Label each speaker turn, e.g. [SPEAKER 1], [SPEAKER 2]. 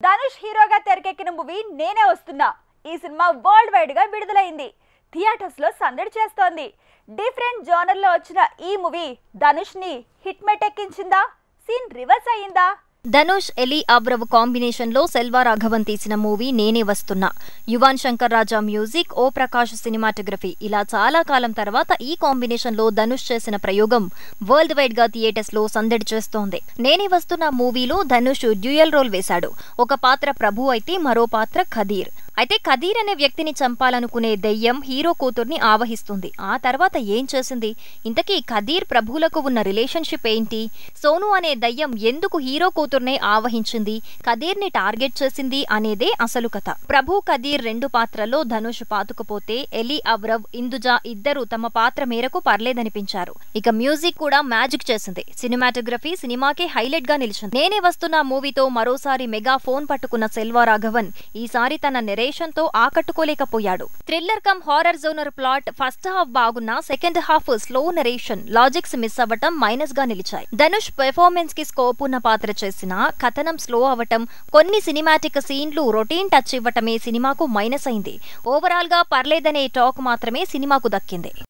[SPEAKER 1] ధనుష్ హీరోగా తెరకెక్కిన మూవీ నేనే వస్తున్నా. ఈ సినిమా వరల్డ్ వైడ్ గా విడుదలైంది. థియేటర్స్ లో సందడి చేస్తోంది. డిఫరెంట్ జోనర్ లో వచ్చిన ఈ మూవీ ధనుష్ ని హిట్ మెట్టెక్కించిందా? సీన్ రివర్స్ అయ్యిందా?
[SPEAKER 2] ధనుష్ ఎలి అబ్రవ్ కాంబినేషన్ లో సెల్వా రాఘవన్ తీసిన మూవీ నేనే వస్తున్నా. యువన్ శంకర్ రాజా మ్యూజిక్, ఓ ప్రకాష్ సినిమాటోగ్రఫీ, ఇలా చాలా కాలం తర్వాత ఈ కాంబినేషన్ లో ధనుష్ చేసిన ప్రయోగం వరల్డ్ వైడ్ గా థియేటర్స్ లో సందడి చేస్తోంది. నేనే వస్తున్న మూవీలో ధనుష్ డ్యూయల్ రోల్ వేశాడు. ఒక పాత్ర ప్రభు అయితే మరో పాత్ర ఖదీర్. అయితే ఖదీర్ అనే వ్యక్తిని చంపాలనుకునే దెయ్యం హీరో కూతుర్ని ఆవహిస్తుంది. ఆ తర్వాత ఏం చేసింది? ఇంతకీ ఖదీర్ ప్రభువులకు ఉన్న రిలేషన్షిప్ ఏంటి? సోను అనే దయ్యం ఎందుకు హీరో కూతుర్నే ఆవహించింది, ఖదీర్ ని టార్గెట్ చేసింది అనేదే అసలు కథ. ప్రభు ఖదీర్ రెండు పాత్రల్లో ధనుష్ పాతుకుపోతే ఎలి అబ్రవ్, ఇందుజా ఇద్దరు తమ పాత్ర మేరకు పర్లేదనిపించారు. ఇక మ్యూజిక్ కూడా మ్యాజిక్ చేసింది. సినిమాటోగ్రఫీ సినిమాకే హైలైట్ గా నిలిచింది. నేనే వస్తున్న మూవీతో మరోసారి మెగా ఫోన్ పట్టుకున్న సెల్వా రాఘవన్ ఈసారి తన తో ఆకట్టుకోలేకపోయాడు. Thriller come horror genre plot first half బాగున్నా second half slow narration, logics miss అవ్వటం మైనస్ గా నిలిచాయి. ధనుష్ పెర్ఫార్మెన్స్ కి స్కోప్ ఉన్న పాత్ర చేసినా కథనం స్లో అవ్వటం, కొన్ని సినిమాటిక్ సీన్లు రొటీన్ టచ్ ఇవ్వటమే సినిమాకు మైనస్ అయింది. ఓవరాల్ గా పర్లేదనే టాక్ మాత్రమే సినిమాకు దక్కింది.